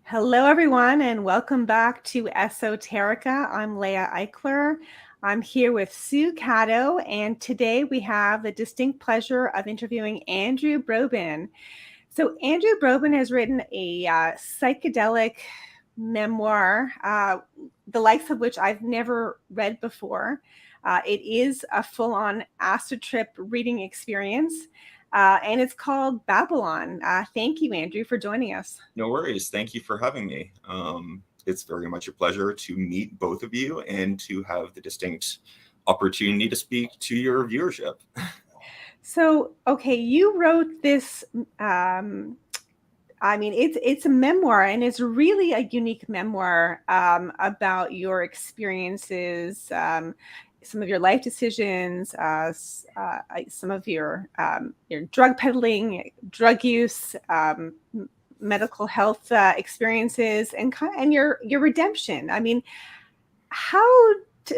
Hello, everyone, and welcome back to Esoterica. I'm Leah Eichler. I'm here with Sue Caddo, and today we have the distinct pleasure of interviewing Andrew Brobyn. So, Andrew Brobyn has written a psychedelic memoir, the likes of which I've never read before. It is a full-on acid trip reading experience, and it's called Babble On. Thank you, Andrew, for joining us. No worries. Thank you for having me. It's very much a pleasure to meet both of you and to have the distinct opportunity to speak to your viewership. So, okay, you wrote this. It's a memoir, and it's really a unique memoir about your experiences, some of your life decisions, some of your drug peddling, drug use, medical health experiences, and your redemption. Tell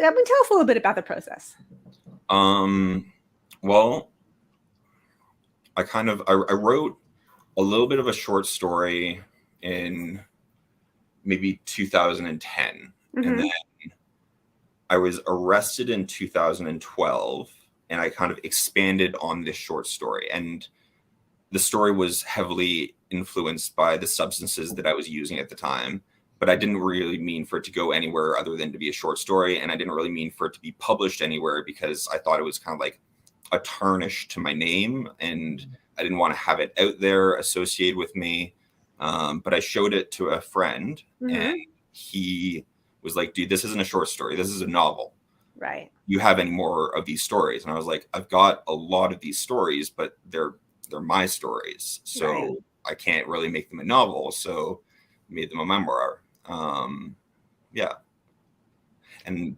us a little bit about the process. Well, I wrote a little bit of a short story in maybe 2010, and then I was arrested in 2012, and I kind of expanded on this short story. And the story was heavily influenced by the substances that I was using at the time, but I didn't really mean for it to go anywhere other than to be a short story. And I didn't really mean for it to be published anywhere because I thought it was kind of like a tarnish to my name, and I didn't want to have it out there associated with me. But I showed it to a friend, and he was like, dude, this isn't a short story. This is a novel. Right. You have any more of these stories? And I was like, I've got a lot of these stories, but they're my stories. So right. I can't really make them a novel. So I made them a memoir. Yeah. And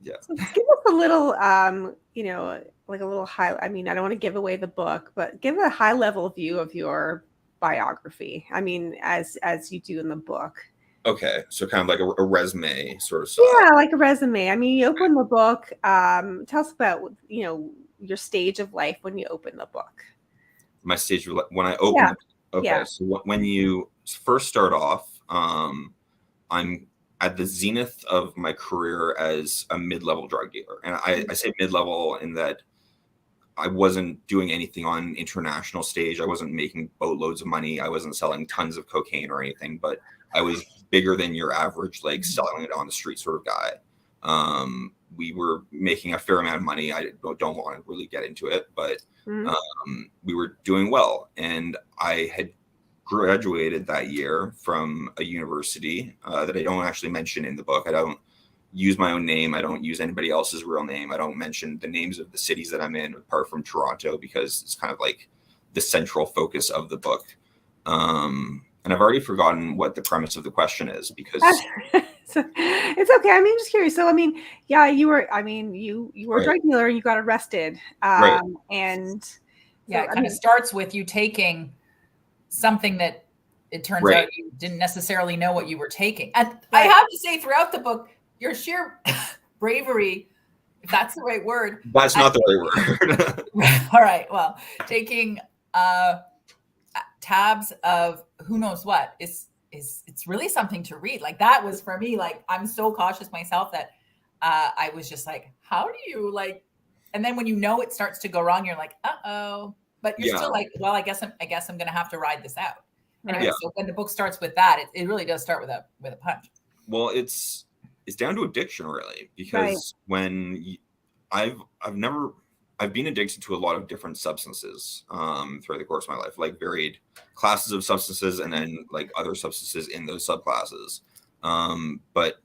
yeah. So give us a little, like a little high, I don't want to give away the book, but give a high level view of your biography. As you do in the book. Okay. So kind of like a resume sort of stuff. Yeah, like a resume. You open the book. Tell us about, your stage of life when you open the book. My stage when I open it. Okay. Yeah. So when you first start off, I'm at the zenith of my career as a mid-level drug dealer. And I say mid-level in that I wasn't doing anything on international stage. I wasn't making boatloads of money. I wasn't selling tons of cocaine or anything, but I was bigger than your average, like selling it on the street sort of guy. We were making a fair amount of money. I don't want to really get into it, but we were doing well. And I had graduated that year from a university that I don't actually mention in the book. I don't use my own name. I don't use anybody else's real name. I don't mention the names of the cities that I'm in, apart from Toronto, because it's kind of like the central focus of the book. And I've already forgotten what the premise of the question is because it's okay. I'm just curious. So, yeah, you were a drug dealer and you got arrested. Right. And yeah, it kind of starts with you taking something that it turns out you didn't necessarily know what you were taking. And I have to say, throughout the book, your sheer bravery, if that's the right word. That's not the right word. All right. Well, taking tabs of who knows what is it's really something to read. Like that was for me, like I'm so cautious myself that I was just like, how do you like, and then when it starts to go wrong, you're like, uh-oh. But you're still like, well, I guess I'm going to have to ride this out. Anyway, so when the book starts with that, it really does start with a punch. Well, it's down to addiction, really, because when I've been addicted to a lot of different substances throughout the course of my life, like varied classes of substances and then like other substances in those subclasses. But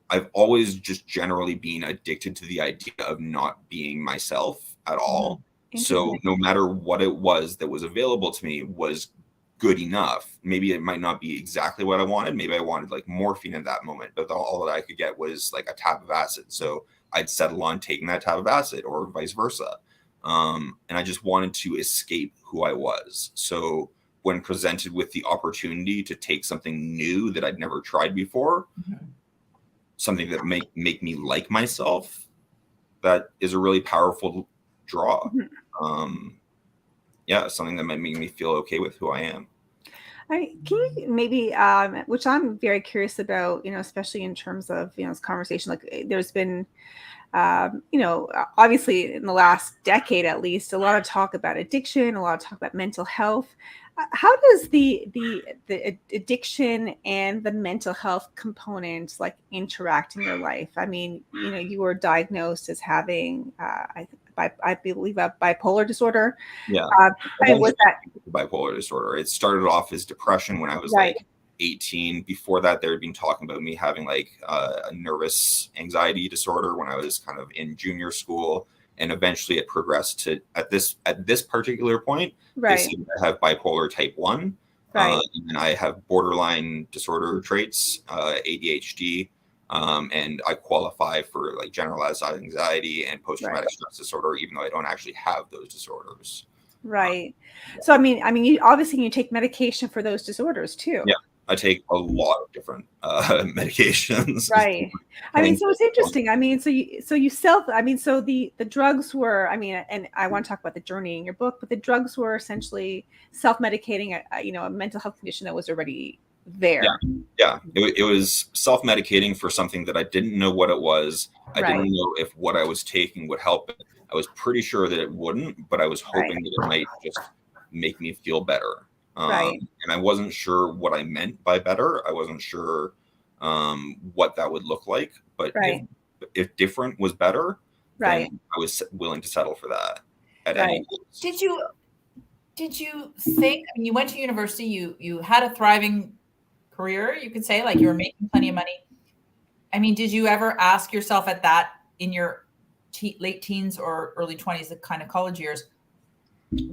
I've always just generally been addicted to the idea of not being myself at all. So no matter what it was that was available to me was good enough. Maybe it might not be exactly what I wanted. Maybe I wanted like morphine at that moment, but all that I could get was like a tab of acid. So I'd settle on taking that tab of acid or vice versa. And I just wanted to escape who I was. So when presented with the opportunity to take something new that I'd never tried before, something that make me like myself, that is a really powerful draw. Something that might make me feel okay with who I am. Can you maybe, which I'm very curious about, especially in terms of, this conversation, like there's been, obviously in the last decade, at least, a lot of talk about addiction, a lot of talk about mental health. How does the addiction and the mental health components like interact in your life? I mean, you were diagnosed as having, I believe, a bipolar disorder. Yeah. Was that bipolar disorder? It started off as depression when I was right? Like 18. Before that, they had been talking about me having like a nervous anxiety disorder when I was kind of in junior school, and eventually it progressed to at this particular point. They Right. say I have bipolar type 1, Right. and I have borderline disorder traits, ADHD, and I qualify for like generalized anxiety and post-traumatic stress disorder, even though I don't actually have those disorders. Right. So, I mean, you obviously you take medication for those disorders too. Yeah, I take a lot of different medications. Right. I mean, so it's interesting. I mean, so the drugs were, I mean, and I want to talk about the journey in your book, but the drugs were essentially self-medicating a mental health condition that was already there. Yeah. It was self-medicating for something that I didn't know what it was. I didn't know if what I was taking would help it. I was pretty sure that it wouldn't, but I was hoping that it might just make me feel better. And I wasn't sure what I meant by better. I wasn't sure what that would look like. But if different was better, then I was willing to settle for that at any cost. Did you think, I mean, you went to university, you had a thriving career, you could say, like you were making plenty of money. I mean, did you ever ask yourself at that in your late teens or early 20s, the kind of college years,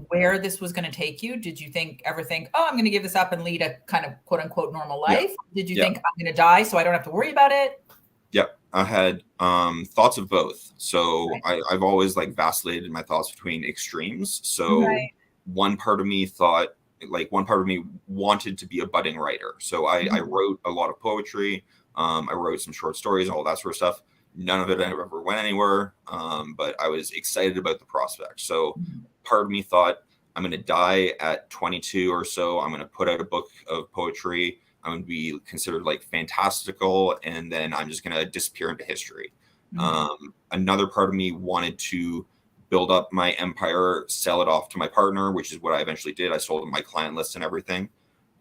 where this was going to take you? Did you ever think, oh, I'm going to give this up and lead a kind of quote unquote normal life? Did you think I'm going to die so I don't have to worry about it? Yep. I had thoughts of both. So I've always like vacillated my thoughts between extremes. So one part of me wanted to be a budding writer. So I wrote a lot of poetry. I wrote some short stories, all that sort of stuff. None of it ever went anywhere. But I was excited about the prospect. So part of me thought, I'm going to die at 22 or so. I'm going to put out a book of poetry. I'm going to be considered like fantastical. And then I'm just going to disappear into history. Another part of me wanted to build up my empire, sell it off to my partner, which is what I eventually did. I sold my client list and everything.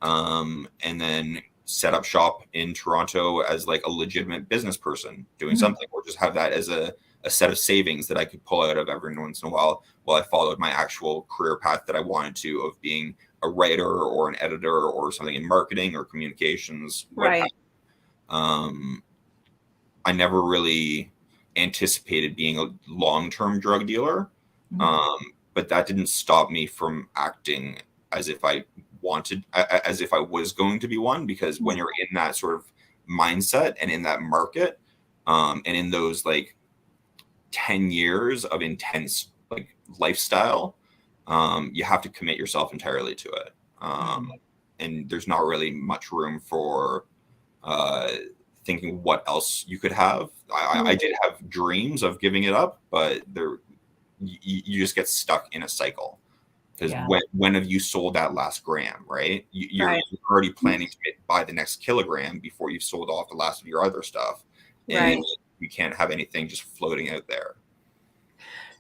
And then set up shop in Toronto as like a legitimate business person doing something, or just have that as a set of savings that I could pull out of every once in a while I followed my actual career path that I wanted to, of being a writer or an editor or something in marketing or communications. I never really anticipated being a long-term drug dealer. But that didn't stop me from acting as if I was going to be one, because when you're in that sort of mindset and in that market, and in those like 10 years of intense like lifestyle, you have to commit yourself entirely to it. And there's not really much room for thinking what else you could have. I did have dreams of giving it up, but you just get stuck in a cycle. Because when have you sold that last gram, right? You're already planning to buy the next kilogram before you've sold off the last of your other stuff. And you can't have anything just floating out there.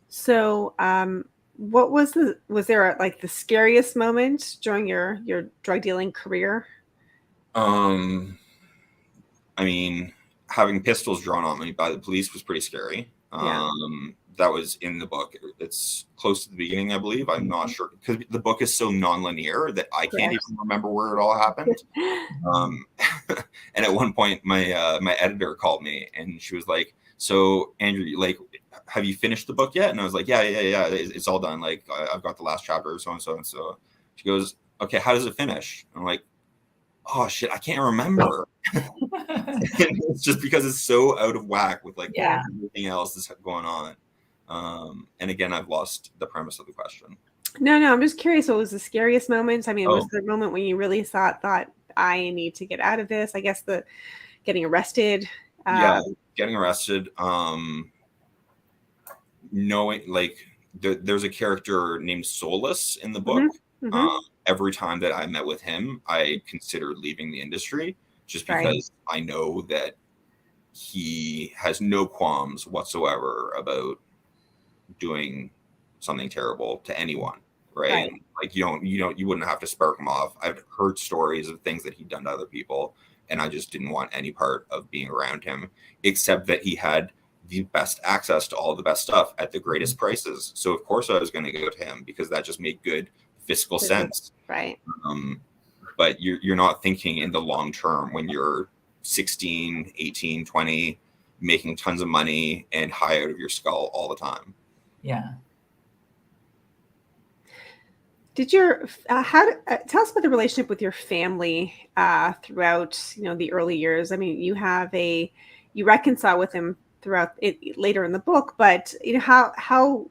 So what was there like the scariest moment during your drug dealing career? I mean, having pistols drawn on me by the police was pretty scary. That was in the book. It's close to the beginning, I believe. I'm not sure, because the book is so non-linear that I can't even remember where it all happened. And at one point, my editor called me and she was like, "So Andrew, like, have you finished the book yet?" And I was like, yeah, it's all done. Like, I've got the last chapter, so and so and so. She goes, "Okay, how does it finish?" I'm like, "Oh shit, I can't remember." It's just because it's so out of whack with like everything else that's going on. And again, I've lost the premise of the question. No, I'm just curious. What was the scariest moment? I mean, was the moment when you really thought I need to get out of this? I guess the getting arrested. Getting arrested. Knowing like there's a character named Solus in the book. every time that I met with him, I considered leaving the industry just because I know that he has no qualms whatsoever about doing something terrible to anyone, right? Like you wouldn't have to spark him off. I've heard stories of things that he'd done to other people, and I just didn't want any part of being around him, except that he had the best access to all the best stuff at the greatest prices. So of course I was going to go to him because that just made good fiscal sense. Right. But you're not thinking in the long term when you're 16, 18, 20, making tons of money and high out of your skull all the time. Yeah. Did your tell us about the relationship with your family throughout the early years? I mean, you reconcile with him throughout it later in the book, but how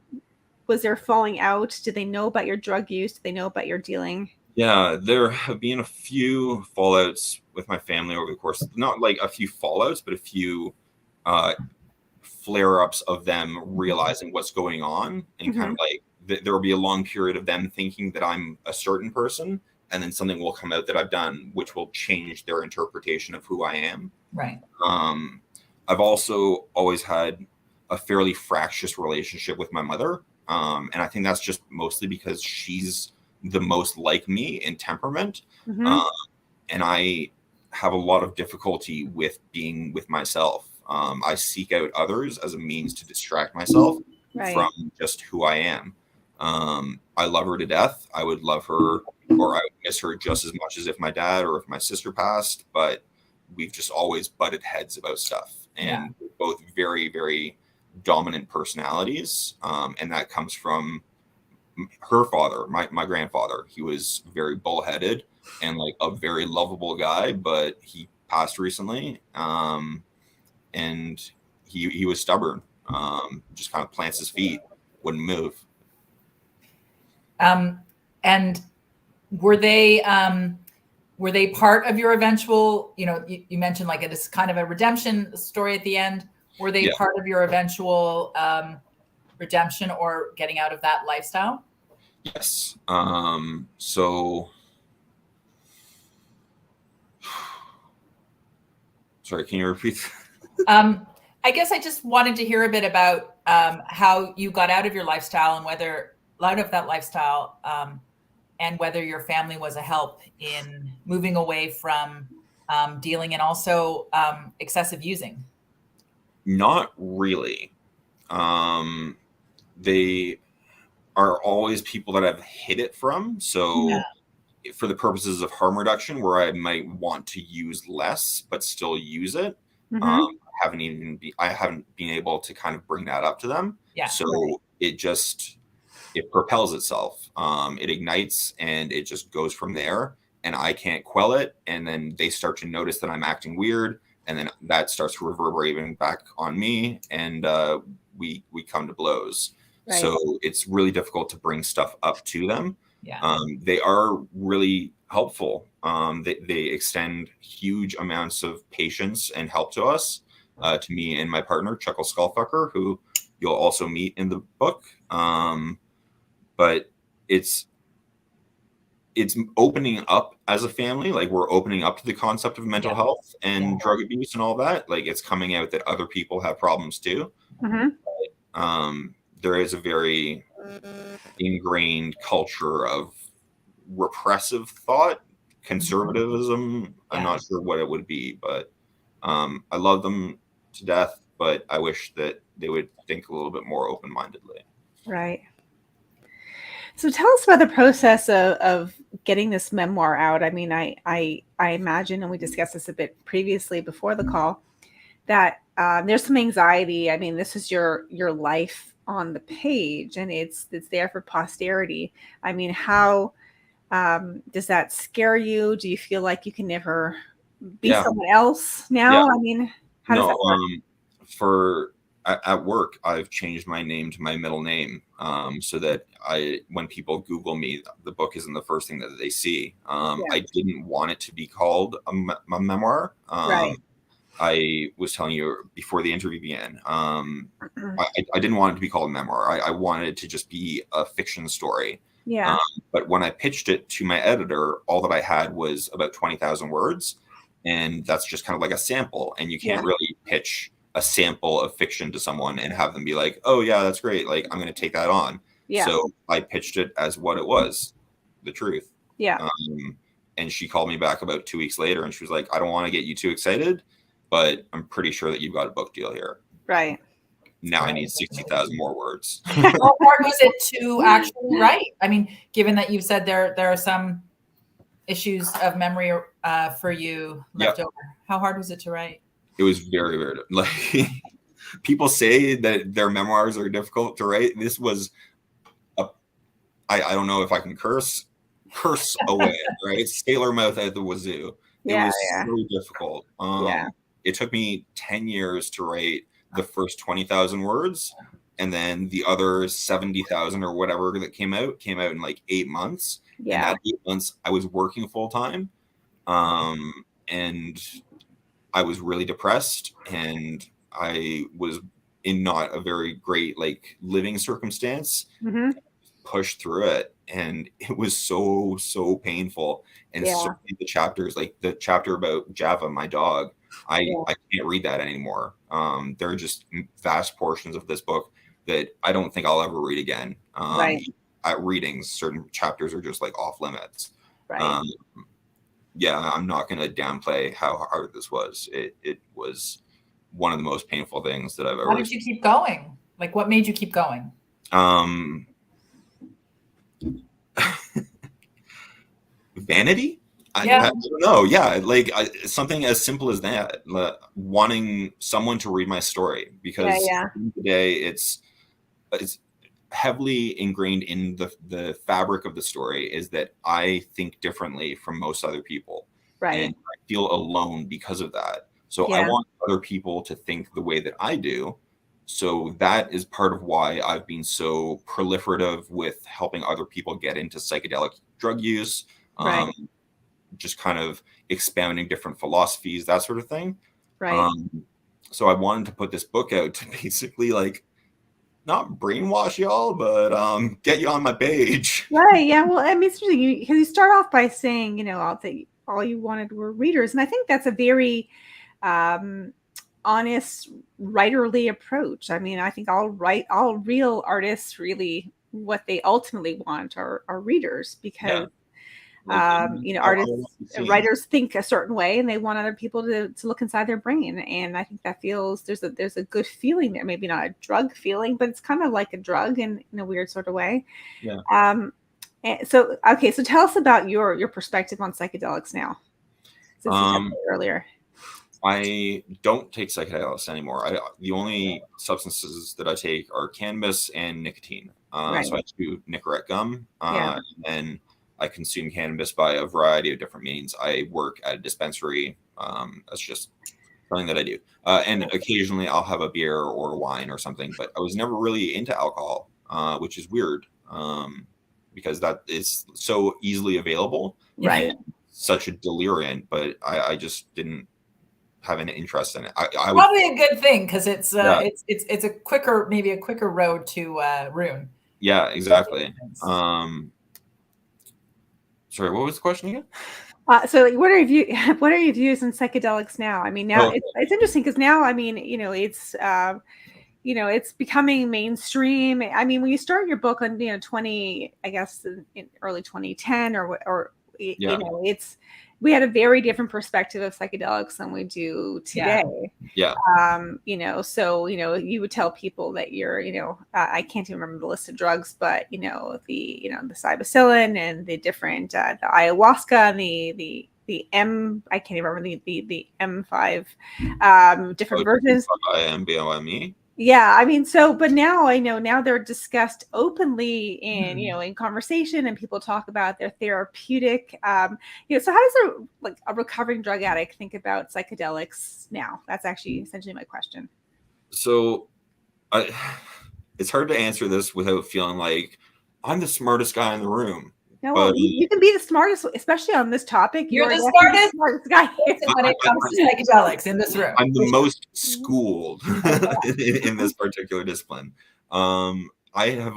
was there falling out? Did they know about your drug use? Did they know about your dealing? Yeah, there have been a few fallouts with my family over the course, not like a few fallouts, but a few flare-ups of them realizing what's going on, and kind of like there will be a long period of them thinking that I'm a certain person, and then something will come out that I've done which will change their interpretation of who I am. Right. I've also always had a fairly fractious relationship with my mother, and I think that's just mostly because she's the most like me in temperament, and I have a lot of difficulty with being with myself. I seek out others as a means to distract myself from just who I am. I love her to death. I would love her, or I would miss her just as much as if my dad or if my sister passed, but we've just always butted heads about stuff, and both very, very dominant personalities. And that comes from her father, my grandfather. He was very bullheaded and like a very lovable guy, but he passed recently. And he was stubborn, just kind of plants his feet, wouldn't move. And were they part of your eventual, you mentioned like it is kind of a redemption story at the end. Were they part of your eventual redemption or getting out of that lifestyle? Yes. So sorry, can you repeat? I guess I just wanted to hear a bit about how you got out of your lifestyle and and whether your family was a help in moving away from dealing and also excessive using. Not really. They are always people that I've hid it from. So for the purposes of harm reduction, where I might want to use less but still use it, I haven't been able to kind of bring that up to them. So it propels itself. It ignites and it just goes from there, and I can't quell it. And then they start to notice that I'm acting weird, and then that starts reverberating back on me, and we come to blows. So it's really difficult to bring stuff up to them. They are really helpful. They extend huge amounts of patience and help to us, to me and my partner, Chuckle Skullfucker, who you'll also meet in the book. But it's opening up as a family. Like, we're opening up to the concept of mental health and drug abuse and all that. Like, it's coming out that other people have problems too. But, there is a very ingrained culture of repressive thought, conservatism. I'm not sure what it would be, but I love them to death, but I wish that they would think a little bit more open-mindedly. Right. So tell us about the process of getting this memoir out. I mean, I imagine, and we discussed this a bit previously before the call, that there's some anxiety. I mean, this is your life on the page, and it's there for posterity. I mean, how does that scare you? Do you feel like you can never be someone else now? I mean, how does that work? At work, I've changed my name to my middle name, so that when people Google me, the book isn't the first thing that they see. I didn't want it to be called a memoir. I was telling you before the interview began, I didn't want it to be called a memoir. I wanted it to just be a fiction story. Yeah. But when I pitched it to my editor, all that I had was about 20,000 words. And that's just kind of like a sample. And you can't really pitch a sample of fiction to someone and have them be like, oh, yeah, that's great. Like, I'm going to take that on. Yeah. So I pitched it as what it was, the truth. Yeah. And she called me back about 2 weeks later and she was like, I don't want to get you too excited, but I'm pretty sure that you've got a book deal here. Right. Now I need 60,000 more words. How hard was it to actually write? I mean, given that you've said there are some issues of memory for you left over, how hard was it to write? It was very, very like people say that their memoirs are difficult to write. This was I don't know if I can curse away, right? Sailor mouth out the wazoo. It was so difficult. It took me 10 years to write the first 20,000 words, and then the other 70,000 or whatever that came out in like 8 months. And that 8 months I was working full time. And I was really depressed, and I was in not a very great like living circumstance. Pushed through it, and it was so painful. And so many of the chapters, like the chapter about Java, my dog, I can't read that anymore. There are just vast portions of this book that I don't think I'll ever read again. At readings, certain chapters are just like off limits. I'm not going to downplay how hard this was. It was one of the most painful things that I've ever. How did you keep going? Like, what made you keep going? Vanity. I don't know. Like something as simple as that, wanting someone to read my story, because at the end of the day, it's heavily ingrained in the fabric of the story is that I think differently from most other people, and I feel alone because of that. So I want other people to think the way that I do. So that is part of why I've been so proliferative with helping other people get into psychedelic drug use, just kind of expounding different philosophies, that sort of thing. So I wanted to put this book out to basically like not brainwash y'all, but get you on my page. Right. Yeah. Well, I mean, it's interesting because you start off by saying, all you wanted were readers. And I think that's a very honest writerly approach. I mean, I think all real artists really what they ultimately want are readers, because writers think a certain way and they want other people to look inside their brain. And I think that there's a good feeling there, maybe not a drug feeling, but it's kind of like a drug in a weird sort of way. So tell us about your perspective on psychedelics now, since you said that earlier. I don't take psychedelics anymore. The only substances that I take are cannabis and nicotine. So I chew Nicorette gum, and then I consume cannabis by a variety of different means. I work at a dispensary. That's just something that I do. And occasionally I'll have a beer or wine or something, but I was never really into alcohol, which is weird, because that is so easily available. Such a deliriant, but I just didn't have an interest in it. Probably a good thing, because it's a quicker road to ruin. Yeah, exactly. Sorry, what was the question again? So what are your views on psychedelics now? I mean, now it's interesting because now, I mean, it's becoming mainstream. I mean, when you start your book on, 20, I guess in early 2010 we had a very different perspective of psychedelics than we do today. So you would tell people that you're, I can't even remember the list of drugs, but the psilocybin and the different the ayahuasca and the I can't even remember the M5 different versions. MBOME. Yeah, I mean, but now I know they're discussed openly in conversation, and people talk about their therapeutic. So how does a recovering drug addict think about psychedelics now? That's actually essentially my question. So, it's hard to answer this without feeling like I'm the smartest guy in the room. No, well, you can be the smartest, especially on this topic. You're the smartest guy when it comes to psychedelics in this room. I'm the most schooled in this particular discipline. I have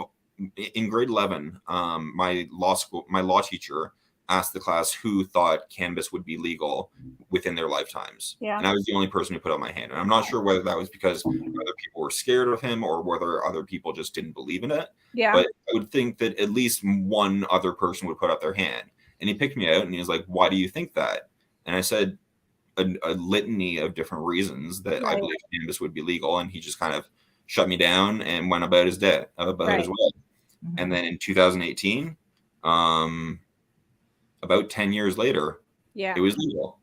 in grade 11, my law teacher asked the class who thought cannabis would be legal within their lifetimes. Yeah. And I was the only person who put up my hand. And I'm not sure whether that was because other people were scared of him or whether other people just didn't believe in it. Yeah. But I would think that at least one other person would put up their hand. And he picked me out and he was like, why do you think that? And I said a litany of different reasons that I believe cannabis would be legal. And he just kind of shut me down and went about his day, about his way. And then in 2018, about 10 years later, it was legal.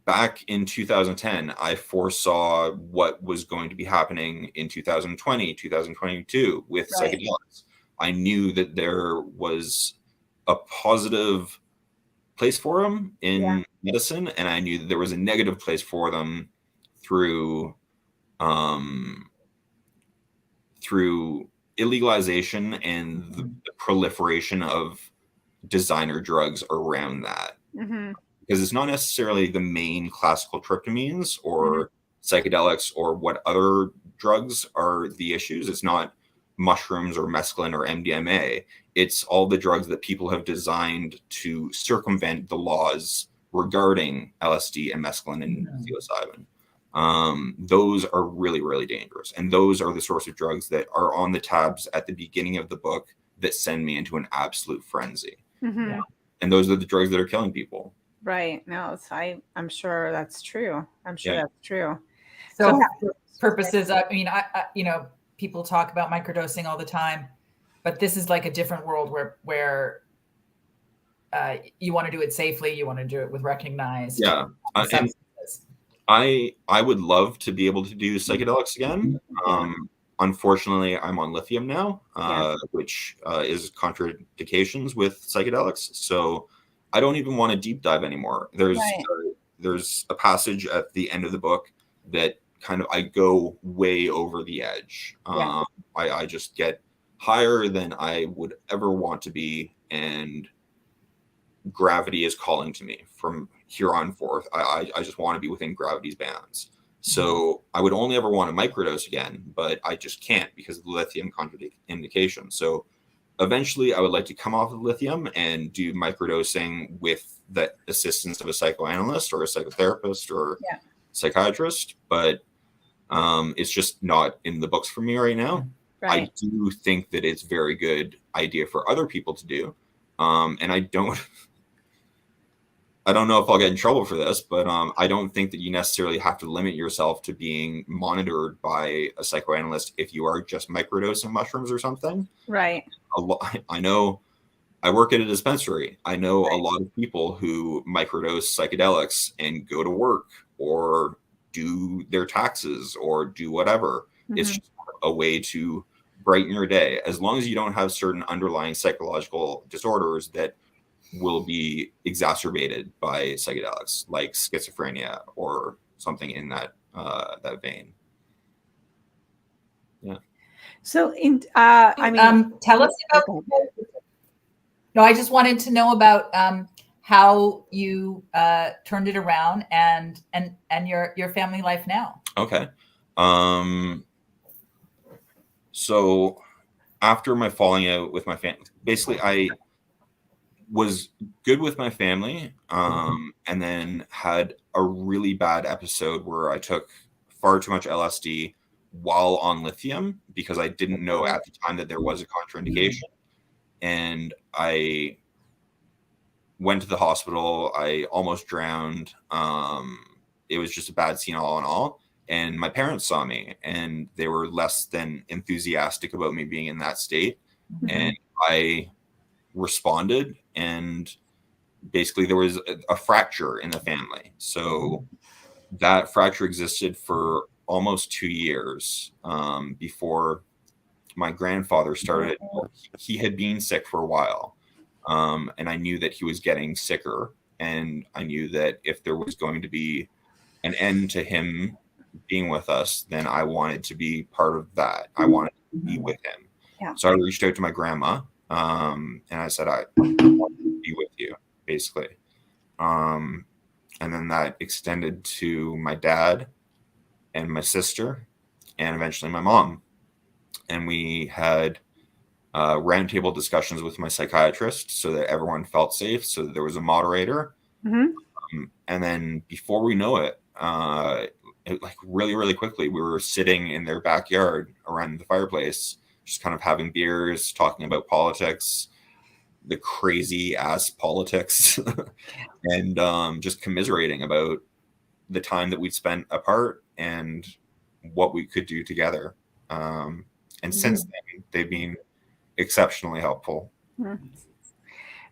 Back in 2010, I foresaw what was going to be happening in 2020, 2022 with psychedelics. I knew that there was a positive place for them in medicine, and I knew that there was a negative place for them through illegalization and the proliferation of designer drugs around that. Because it's not necessarily the main classical tryptamines or psychedelics or what other drugs are the issues. It's not mushrooms or mescaline or MDMA. It's all the drugs that people have designed to circumvent the laws regarding LSD and mescaline and psilocybin. Those are really, really dangerous. And those are the sorts of drugs that are on the tabs at the beginning of the book that send me into an absolute frenzy. And those are the drugs that are killing people. Right. No, I'm sure that's true. I'm sure that's true. So for purposes, I mean, I people talk about microdosing all the time, but this is like a different world where you want to do it safely. You want to do it with recognized. And I would love to be able to do psychedelics again. Unfortunately, I'm on lithium now, which is contraindications with psychedelics. So I don't even want to deep dive anymore. There's a passage at the end of the book that kind of I go way over the edge. I just get higher than I would ever want to be, and gravity is calling to me from here on forth. I just want to be within gravity's bounds. So I would only ever want to microdose again, but I just can't because of the lithium contraindication. So eventually I would like to come off of lithium and do microdosing with the assistance of a psychoanalyst or a psychotherapist or psychiatrist, but it's just not in the books for me right now. I do think that it's a very good idea for other people to do. And I don't know if I'll get in trouble for this, but I don't think that you necessarily have to limit yourself to being monitored by a psychoanalyst if you are just microdosing mushrooms or something. Right. I know I work at a dispensary. I know a lot of people who microdose psychedelics and go to work or do their taxes or do whatever. It's just a way to brighten your day. As long as you don't have certain underlying psychological disorders that will be exacerbated by psychedelics, like schizophrenia or something in that vein. So tell us about. No, I just wanted to know about how you turned it around and your family life now. Okay. So after my falling out with my family, basically I was good with my family, and then had a really bad episode where I took far too much LSD while on lithium because I didn't know at the time that there was a contraindication. And I went to the hospital. I almost drowned. It was just a bad scene all in all. And my parents saw me and they were less than enthusiastic about me being in that state. And I responded, and basically there was a fracture in the family. So that fracture existed for almost 2 years before my grandfather started. He had been sick for a while, and I knew that he was getting sicker, and I knew that if there was going to be an end to him being with us, then I wanted to be part of that. I wanted to be with him. So I reached out to my grandma, and I said, I want to be with you, basically. And then that extended to my dad and my sister and eventually my mom. and we had roundtable discussions with my psychiatrist so that everyone felt safe, so that there was a moderator. And then before we know it, like really, really quickly, we were sitting in their backyard around the fireplace, just kind of having beers, talking about politics, the crazy ass politics, and just commiserating about the time that we'd spent apart and what we could do together. And since then, they've been exceptionally helpful.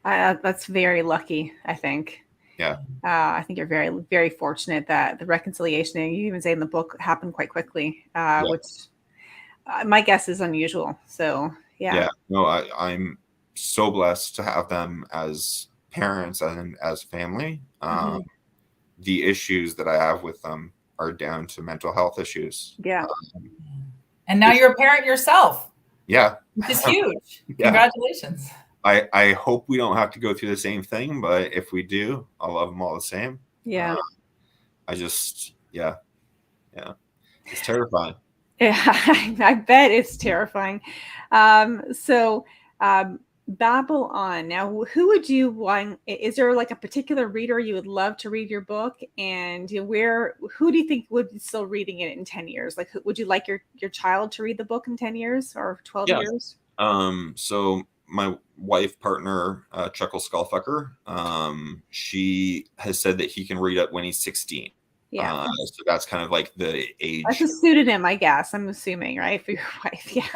That's very lucky, I think. Yeah. I think you're very, very fortunate that the reconciliation, and you even say in the book, happened quite quickly, which my guess is unusual. So, Yeah. No, I'm so blessed to have them as parents and as family. The issues that I have with them are down to mental health issues. Yeah. And now you're a parent yourself. Yeah. Which is huge. Congratulations. I hope we don't have to go through the same thing, but if we do, I'll love them all the same. Yeah. I just, yeah. It's terrifying. Yeah, I bet it's terrifying. So Babble On. Now, who would you want? Is there like a particular reader you would love to read your book? And who do you think would be still reading it in 10 years? Like, would you like your child to read the book in 10 years or 12 years? So my wife partner, Chuckle Skullfucker, she has said that he can read it when he's 16. Yeah. So that's kind of like the age. That's a pseudonym, I guess. I'm assuming, right, for your wife. Yeah.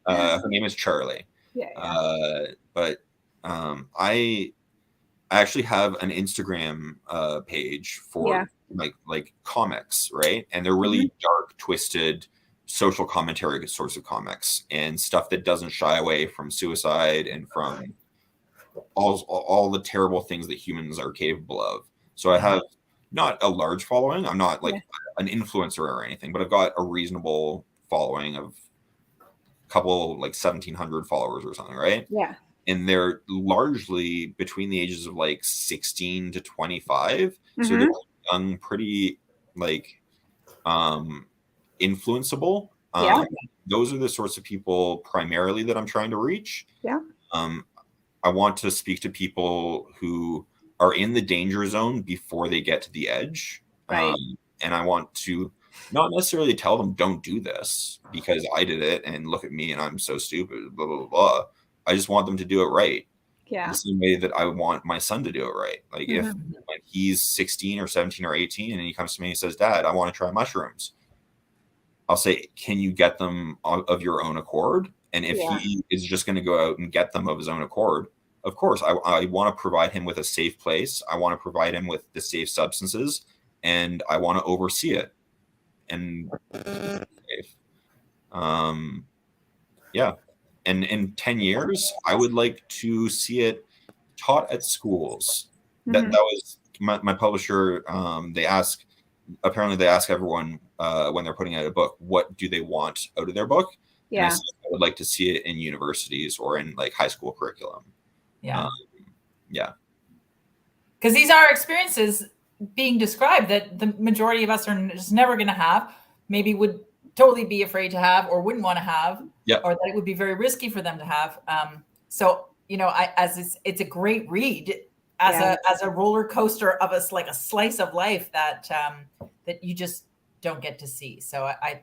Her name is Charlie. But I actually have an Instagram page for like comics, right? And they're really dark, twisted, social commentary sorts of comics and stuff that doesn't shy away from suicide and from all the terrible things that humans are capable of. So I have not a large following. I'm not like an influencer or anything, but I've got a reasonable following of a couple, like 1,700 followers or something, right? Yeah. And they're largely between the ages of like 16 to 25. So they're young, pretty like influenceable. Those are the sorts of people primarily that I'm trying to reach. Yeah. I want to speak to people who are in the danger zone before they get to the edge. Right. And I want to not necessarily tell them don't do this because I did it and look at me and I'm so stupid, blah, blah, blah. I just want them to do it right. Yeah. The same way that I want my son to do it right. Like if when he's 16 or 17 or 18 and he comes to me and he says, Dad, I want to try mushrooms. I'll say, can you get them of your own accord? And if he is just going to go out and get them of his own accord, of course, I want to provide him with a safe place. I want to provide him with the safe substances, and I want to oversee it. And and in 10 years, I would like to see it taught at schools. That was my publisher. They ask everyone when they're putting out a book, what do they want out of their book? Yeah. And I would like to see it in universities or in like high school curriculum. Because these are experiences being described that the majority of us are just never going to have, maybe would totally be afraid to have or wouldn't want to have, or that it would be very risky for them to have. So, you know, it's a great read as a roller coaster of us, like a slice of life that you just don't get to see. So I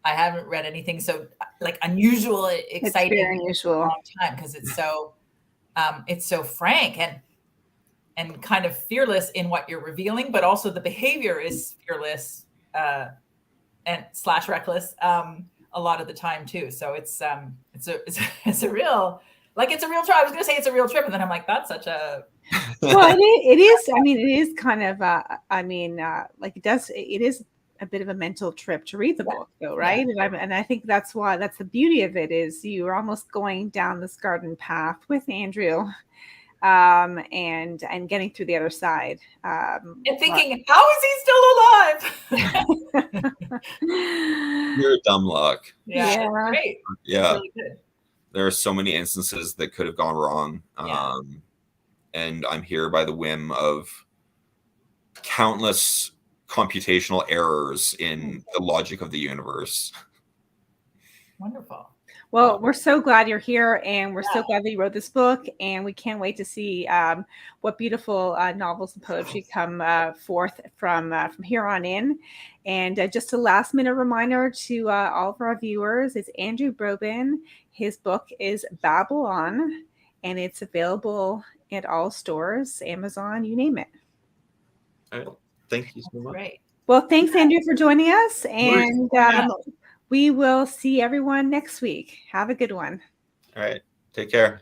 haven't read anything so like unusual, exciting, it's very unusual. In a long time because it's so frank and kind of fearless in what you're revealing, but also the behavior is fearless and / reckless a lot of the time too. So it's a real, like it's a real trip. I was going to say it's a real trip, and then I'm like, that's such a. Well, it is. I mean, it is kind of. Like it is a bit of a mental trip to read the book, though, right? And I think that's the beauty of it is you're almost going down this garden path with Andrew, and getting through the other side. And thinking, how is he still alive? You're a dumb luck. Yeah. Great. Yeah. Really good. There are so many instances that could have gone wrong. And I'm here by the whim of countless computational errors in the logic of the universe. Wonderful. Well, we're so glad you're here, and we're so glad that you wrote this book, and we can't wait to see what beautiful novels and poetry come forth from here on in. And just a last minute reminder to all of our viewers, it's Andrew Brobyn. His book is Babble On, and it's available at all stores, Amazon, you name it. All right. Thank you so much. Great. Well, thanks, Andrew, for joining us, and we will see everyone next week. Have a good one. All right. Take care.